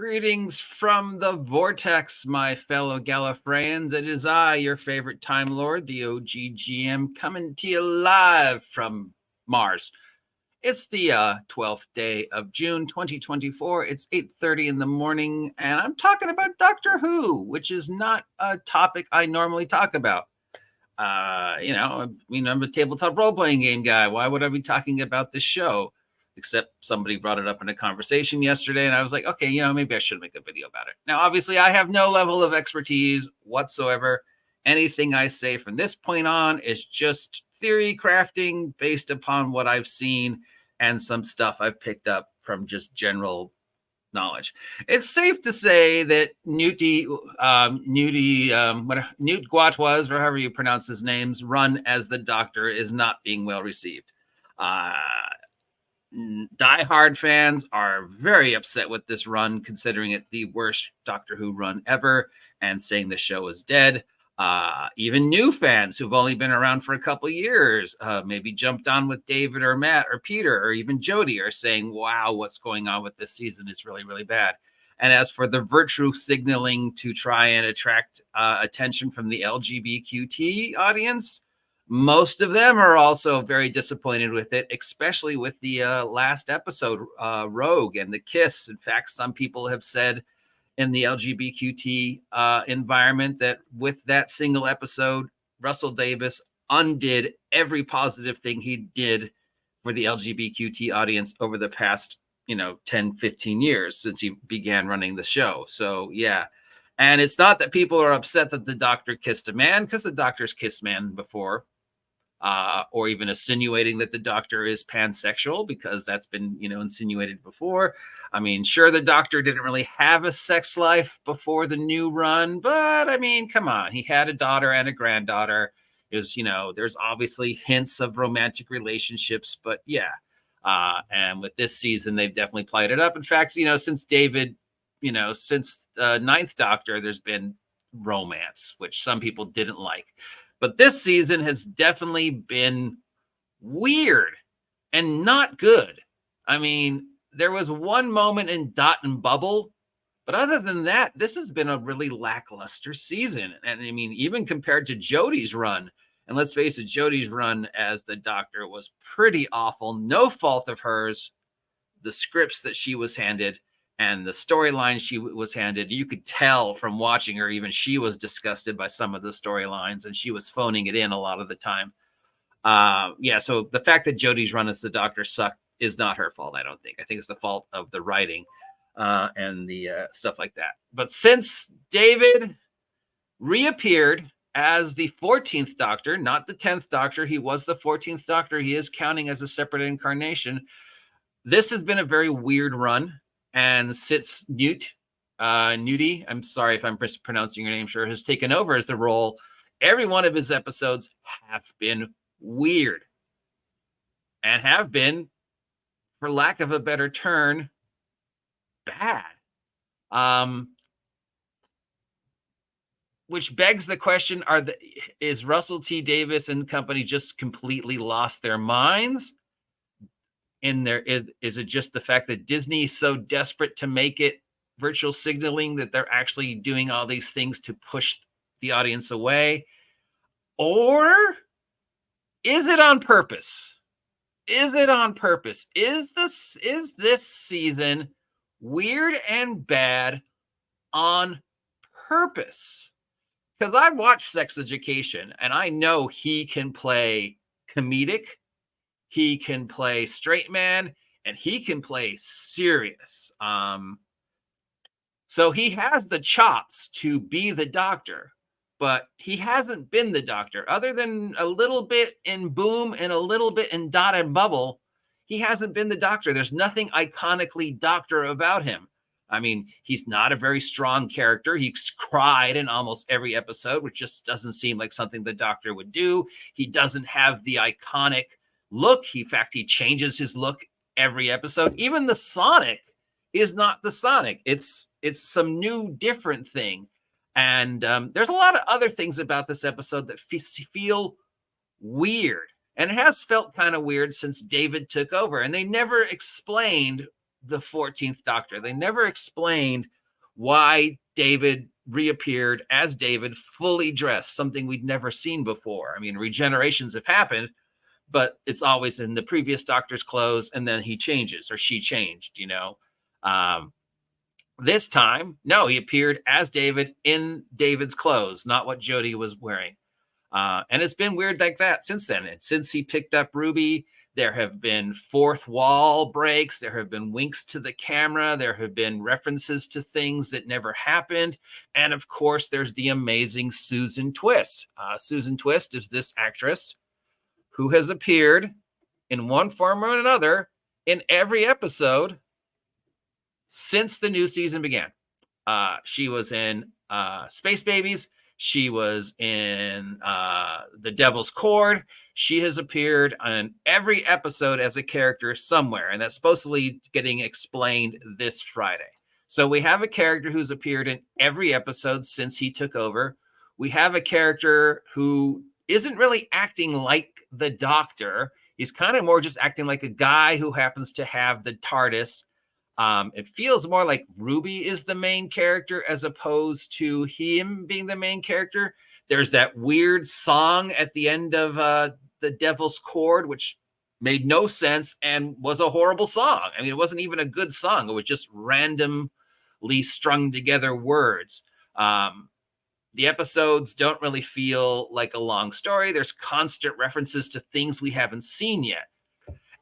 Greetings from the vortex, my fellow Gallifreyans. It is I, your favorite Time Lord, the OGGM, coming to you live from Mars. It's the 12th day of June, 2024. It's 8:30 in the morning, and I'm talking about Doctor Who, which is not a topic I normally talk about. I'm a tabletop role-playing game guy. Why would I be talking about this show? Except somebody brought it up in a conversation yesterday, and I was like, okay, maybe I should make a video about it. Now, obviously, I have no level of expertise whatsoever. Anything I say from this point on is just theory crafting based upon what I've seen and some stuff I've picked up from just general knowledge. It's safe to say that Ncuti Gatwa's, or however you pronounce his name's run as the Doctor is not being well received. Die-hard fans are very upset with this run, considering it the worst Doctor Who run ever, and saying the show is dead. Even new fans who've only been around for a couple years, maybe jumped on with David or Matt or Peter or even Jody, are saying, wow, what's going on with this season is really, really bad. And as for the virtue signaling to try and attract attention from the LGBQTA audience, most of them are also very disappointed with it, especially with the last episode, Rogue and the kiss. In fact, some people have said in the LGBTQ environment that with that single episode, Russell Davies undid every positive thing he did for the LGBTQ audience over the past, 10, 15 years since he began running the show. So, yeah. And it's not that people are upset that the Doctor kissed a man, because the Doctor's kissed man before. Or even insinuating that the Doctor is pansexual, because that's been, insinuated before. I mean, sure, the Doctor didn't really have a sex life before the new run, but I mean, come on. He had a daughter and a granddaughter. There's obviously hints of romantic relationships, but yeah. And with this season, they've definitely played it up. In fact, since David, since Ninth Doctor, there's been romance, which some people didn't like. But this season has definitely been weird and not good. I mean, there was one moment in Dot and Bubble, but other than that, this has been a really lackluster season. And I mean, even compared to Jodie's run, and let's face it, Jodie's run as the Doctor was pretty awful. No fault of hers. The scripts that she was handed and the storyline she was handed, you could tell from watching her, even she was disgusted by some of the storylines, and she was phoning it in a lot of the time. So the fact that Jodie's run as the Doctor sucked is not her fault, I don't think. I think it's the fault of the writing and the stuff like that. But since David reappeared as the 14th Doctor, not the 10th Doctor, he was the 14th Doctor. He is counting as a separate incarnation. This has been a very weird run. And since Ncuti, I'm sorry if I'm mispronouncing your name, sure, has taken over as the role, every one of his episodes have been weird and have been, for lack of a better term, bad. Which begs the question, is Russell T. Davies and company just completely lost their minds? Is it just the fact that Disney is so desperate to make it virtual signaling that they're actually doing all these things to push the audience away? Or is it on purpose? Is it on purpose? Is this season weird and bad on purpose? Because I watched Sex Education, and I know he can play comedic, he can play straight man, and he can play serious. So he has the chops to be the Doctor, but he hasn't been the Doctor. Other than a little bit in Boom and a little bit in Dot and Bubble, he hasn't been the Doctor. There's nothing iconically Doctor about him. I mean, he's not a very strong character. He's cried in almost every episode, which just doesn't seem like something the Doctor would do. He doesn't have the iconic look. In fact, he changes his look every episode. Even the Sonic is not the Sonic. It's some new, different thing. And there's a lot of other things about this episode that feel weird. And it has felt kind of weird since David took over. And they never explained the 14th Doctor. They never explained why David reappeared as David, fully dressed, something we'd never seen before. I mean, regenerations have happened, but it's always in the previous Doctor's clothes, and then he changes, or she changed, you know. This time, no, he appeared as David in David's clothes, not what Jodie was wearing. And it's been weird like that since then. And since he picked up Ruby, there have been fourth wall breaks. There have been winks to the camera. There have been references to things that never happened. And of course, there's the amazing Susan Twist. Susan Twist is this actress who has appeared in one form or another in every episode since the new season began. She was in Space Babies. She was in The Devil's Cord. She has appeared on every episode as a character somewhere, and that's supposedly getting explained this Friday. So we have a character who's appeared in every episode since he took over. We have a character who isn't really acting like the Doctor. He's kind of more just acting like a guy who happens to have the TARDIS. It feels more like Ruby is the main character as opposed to him being the main character. There's that weird song at the end of The Devil's Cord, which made no sense and was a horrible song. I mean, it wasn't even a good song. It was just randomly strung together words. The episodes don't really feel like a long story. There's constant references to things we haven't seen yet.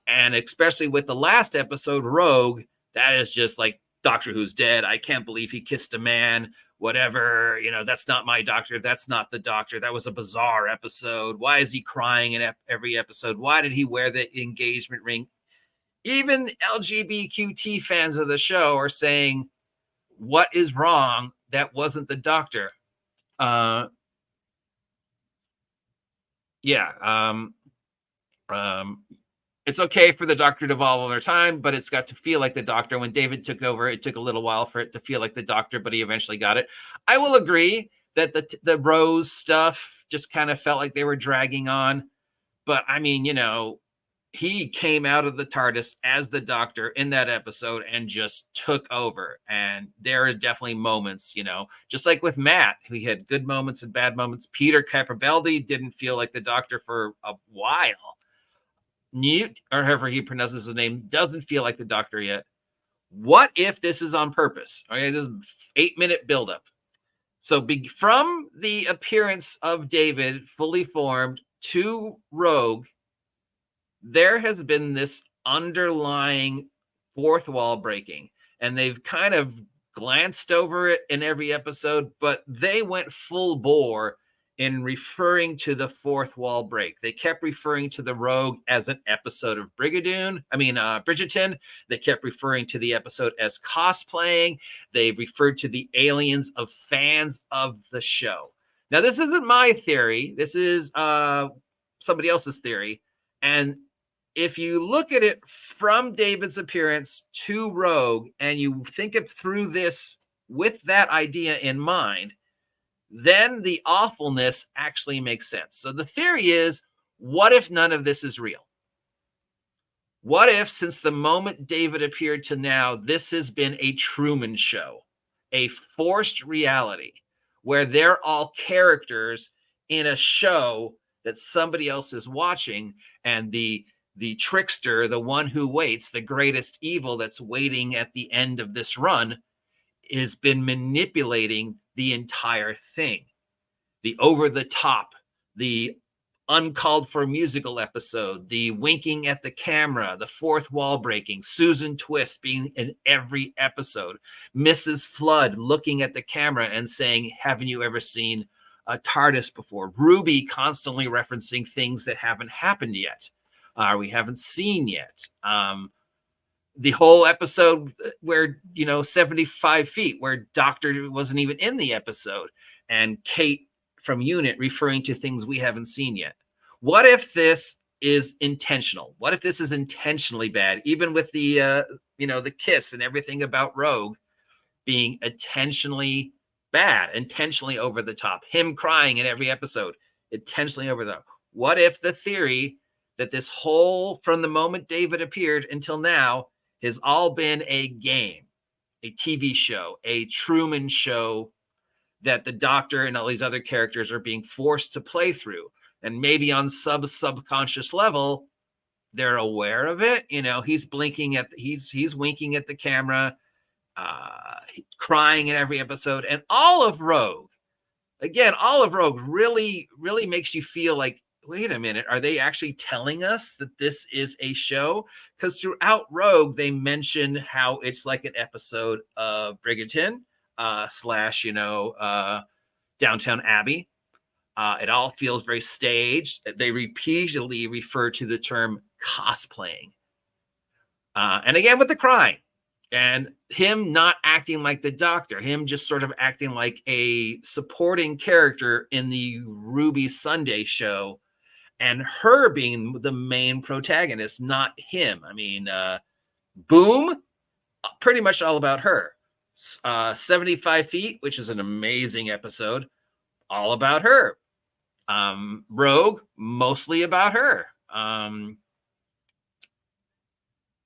And especially with the last episode, Rogue, that is just like, Doctor Who's dead. I can't believe he kissed a man. Whatever, you know, that's not my Doctor. That's not the Doctor. That was a bizarre episode. Why is he crying in every episode? Why did he wear the engagement ring? Even LGBQT fans of the show are saying, what is wrong? That wasn't the Doctor. It's okay for the Doctor to evolve over time, but it's got to feel like the Doctor. When David took over, it took a little while for it to feel like the Doctor, but he eventually got it. I will agree that the Rose stuff just kind of felt like they were dragging on. But I mean, you know, he came out of the TARDIS as the Doctor in that episode and just took over. And there are definitely moments, you know, just like with Matt, he had good moments and bad moments. Peter Capaldi didn't feel like the Doctor for a while. Newt, or however he pronounces his name, doesn't feel like the Doctor yet. What if this is on purpose? Okay, this is 8-minute buildup. So from the appearance of David fully formed to Rogue, there has been this underlying fourth wall breaking, and they've kind of glanced over it in every episode, but they went full bore in referring to the fourth wall break. They kept referring to the Rogue as an episode of Bridgerton. They kept referring to the episode as cosplaying. They referred to the aliens of fans of the show. Now, this isn't my theory. This is somebody else's theory. And if you look at it from David's appearance to Rogue, and you think it through this with that idea in mind, then the awfulness actually makes sense. So the theory is, what if none of this is real? What if, since the moment David appeared to now, this has been a Truman Show, a forced reality, where they're all characters in a show that somebody else is watching, and the trickster, the one who waits, the greatest evil that's waiting at the end of this run, has been manipulating the entire thing. The over the top, the uncalled for musical episode, the winking at the camera, the fourth wall breaking, Susan Twist being in every episode, Mrs. Flood looking at the camera and saying, haven't you ever seen a TARDIS before? Ruby constantly referencing things that haven't happened yet, we haven't seen yet. The whole episode where, 75 feet, where Doctor wasn't even in the episode, and Kate from Unit referring to things we haven't seen yet. What if this is intentional? What if this is intentionally bad? Even with the, the kiss and everything about Rogue being intentionally bad, intentionally over the top, him crying in every episode, intentionally over the top. What if the theory that this whole, from the moment David appeared until now, has all been a game, a TV show, a Truman Show that the Doctor and all these other characters are being forced to play through. And maybe on subconscious level, they're aware of it. You know, he's blinking at, he's winking at the camera, crying in every episode. And all of Rogue really makes you feel like, wait a minute, are they actually telling us that this is a show? Because throughout Rogue, they mention how it's like an episode of Bridgerton slash, Downtown Abbey. It all feels very staged. They repeatedly refer to the term cosplaying. And again, with the crying. And him not acting like the Doctor, him just sort of acting like a supporting character in the Ruby Sunday show, and her being the main protagonist, not him. I mean, Boom, pretty much all about her. 75 Feet, which is an amazing episode, all about her. Rogue, mostly about her.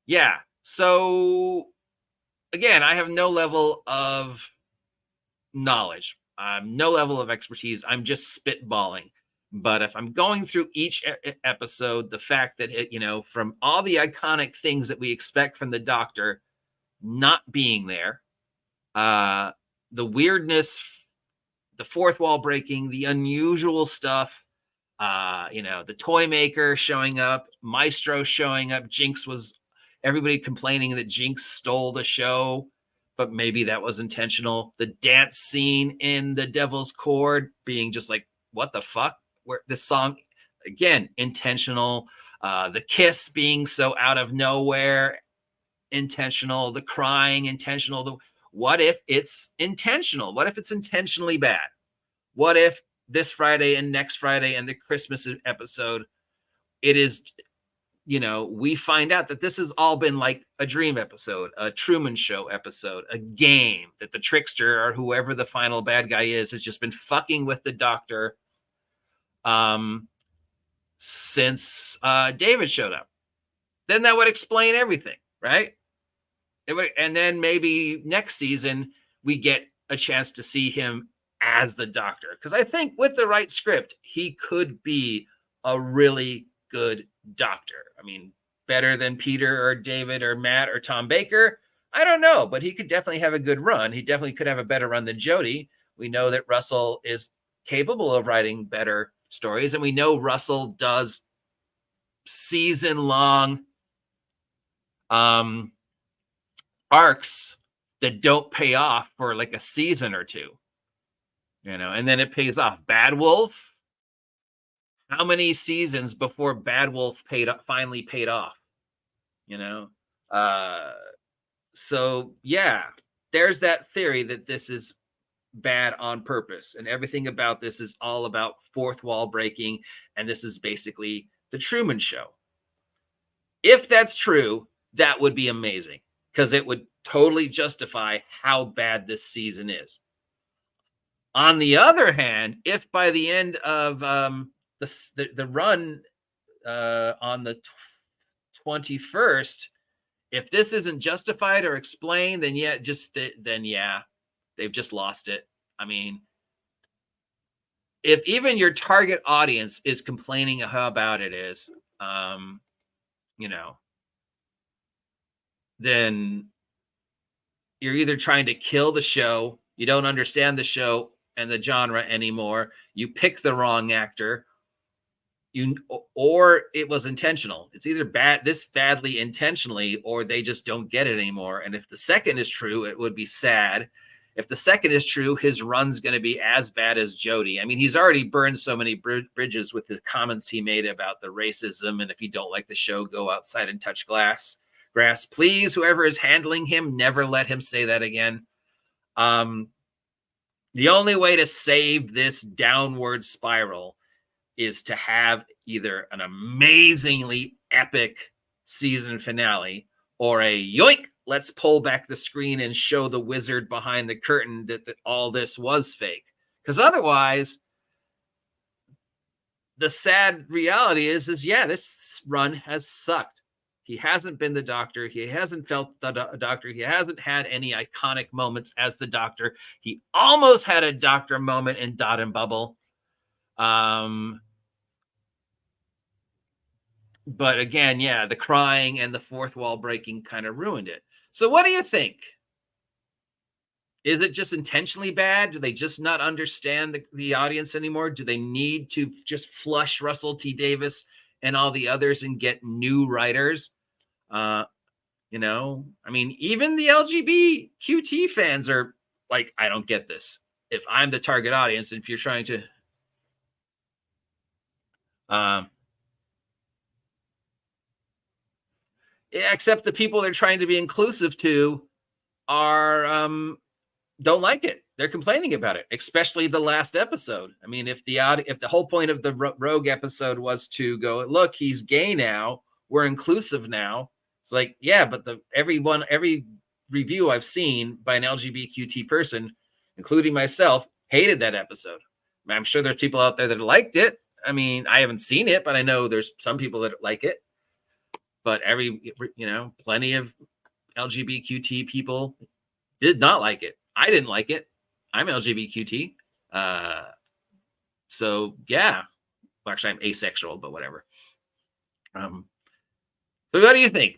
Yeah, so again, I have no level of knowledge, no level of expertise. I'm just spitballing. But if I'm going through each episode, the fact that it, from all the iconic things that we expect from the Doctor not being there, the weirdness, the fourth wall breaking, the unusual stuff, the toy maker showing up, Maestro showing up, everybody complaining that Jinx stole the show, but maybe that was intentional. The dance scene in The Devil's Chord being just like, what the fuck? Where this song, again, intentional. The kiss being so out of nowhere, intentional. The crying, intentional. What if it's intentional? What if it's intentionally bad? What if this Friday and next Friday and the Christmas episode, it is, we find out that this has all been like a dream episode, a Truman Show episode, a game that the trickster or whoever the final bad guy is has just been fucking with the Doctor since David showed up. Then that would explain everything, right? And then maybe next season we get a chance to see him as the Doctor, because I think with the right script he could be a really good Doctor. I mean, better than Peter or David or Matt or Tom Baker, I don't know, but he could definitely have a good run. He definitely could have a better run than Jodie. We know that Russell is capable of writing better stories, and we know Russell does season-long arcs that don't pay off for like a season or two, and then it pays off. Bad Wolf, how many seasons before Bad Wolf finally paid off? So yeah, there's that theory that this is bad on purpose, and everything about this is all about fourth wall breaking, and this is basically the Truman Show. If that's true, that would be amazing, because it would totally justify how bad this season is. On the other hand, if by the end of the run on the 21st, if this isn't justified or explained, then yeah, they've just lost it. I mean, if even your target audience is complaining how bad it is, then you're either trying to kill the show, you don't understand the show and the genre anymore, you pick the wrong actor, or it was intentional. It's either badly intentionally, or they just don't get it anymore. And if the second is true, it would be sad. If the second is true, his run's going to be as bad as Jodie. I mean, he's already burned so many bridges with the comments he made about the racism, and if you don't like the show, go outside and touch grass. Please, whoever is handling him, never let him say that again. The only way to save this downward spiral is to have either an amazingly epic season finale or a yoink, let's pull back the screen and show the wizard behind the curtain that all this was fake. Because otherwise, the sad reality is yeah, this run has sucked. He hasn't been the Doctor. He hasn't felt the Doctor. He hasn't had any iconic moments as the Doctor. He almost had a Doctor moment in Dot and Bubble. But again, yeah, the crying and the fourth wall breaking kind of ruined it. So what do you think? Is it just intentionally bad? Do they just not understand the audience anymore? Do they need to just flush Russell T. Davis and all the others and get new writers? You know, I mean, even the LGBTQT fans are like, I don't get this. If I'm the target audience, and if you're trying to, except the people they're trying to be inclusive to are, don't like it. They're complaining about it, especially the last episode. I mean, if the whole point of the Rogue episode was to go, look, he's gay now, we're inclusive now. It's like, yeah, but every review I've seen by an LGBTQT person, including myself, hated that episode. I'm sure there's people out there that liked it. I mean, I haven't seen it, but I know there's some people that like it. But plenty of LGBTQT people did not like it. I didn't like it. I'm LGBTQT. So yeah. Well, actually, I'm asexual, but whatever. So what do you think?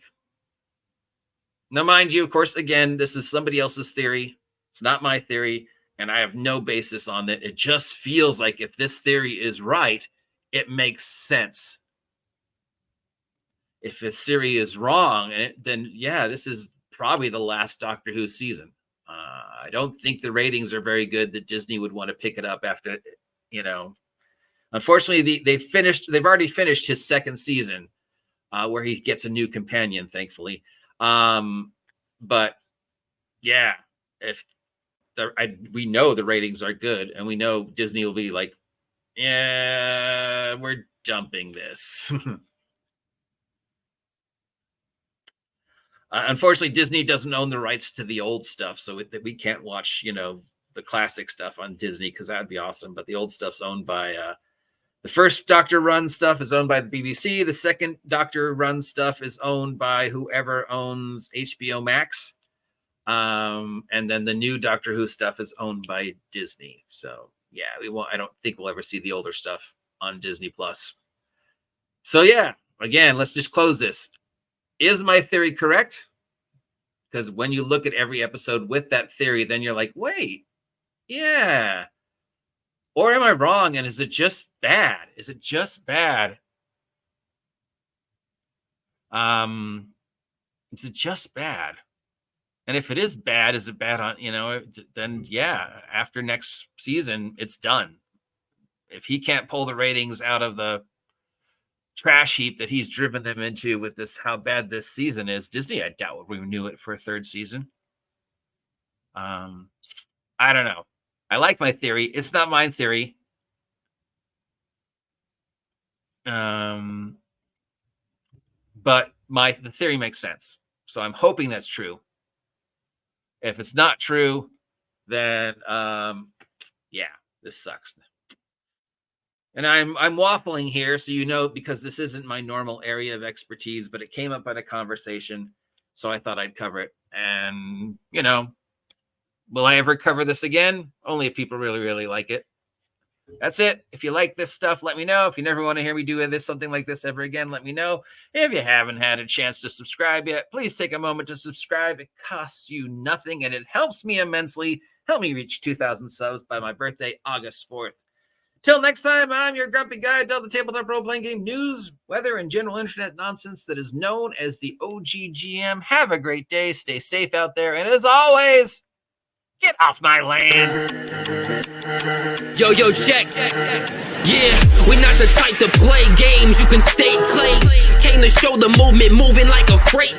Now, mind you, of course, again, this is somebody else's theory. It's not my theory, and I have no basis on it. It just feels like if this theory is right, it makes sense. If this theory is wrong, then yeah, this is probably the last Doctor Who season. I don't think the ratings are very good that Disney would want to pick it up after, Unfortunately, they've already finished his second season, where he gets a new companion, thankfully. But yeah, we know the ratings are good, and we know Disney will be like, yeah, we're dumping this. Unfortunately, Disney doesn't own the rights to the old stuff, so we can't watch, the classic stuff on Disney, because that would be awesome. But the old stuff's owned by the first Doctor run stuff is owned by the BBC. The second Doctor run stuff is owned by whoever owns HBO Max, and then the new Doctor Who stuff is owned by Disney. So yeah, I don't think we'll ever see the older stuff on Disney Plus. So yeah, again, let's just close this. Is my theory correct? Because when you look at every episode with that theory, then you're like, wait, yeah. Or am I wrong? And is it just bad? Is it just bad? Is it just bad? And if it is bad, is it bad on, then yeah, after next season, it's done. If he can't pull the ratings out of the trash heap that he's driven them into with this, how bad this season is, Disney, I doubt would renew it for a third season. I don't know. I like my theory. It's not my theory. But the theory makes sense. So I'm hoping that's true. If it's not true, then yeah, this sucks. And I'm waffling here, so because this isn't my normal area of expertise, but it came up in a conversation, so I thought I'd cover it. And, will I ever cover this again? Only if people really, really like it. That's it. If you like this stuff, let me know. If you never want to hear me do something like this ever again, let me know. If you haven't had a chance to subscribe yet, please take a moment to subscribe. It costs you nothing, and it helps me immensely. Help me reach 2,000 subs by my birthday, August 4th. Till next time, I'm your grumpy guide to all the tabletop role-playing game news, weather, and general internet nonsense that is known as the OGGM. Have a great day. Stay safe out there. And as always, get off my land. Yo, check. Yeah, we're not the type to play games. You can stay claimed. Came to show the movement moving like a freight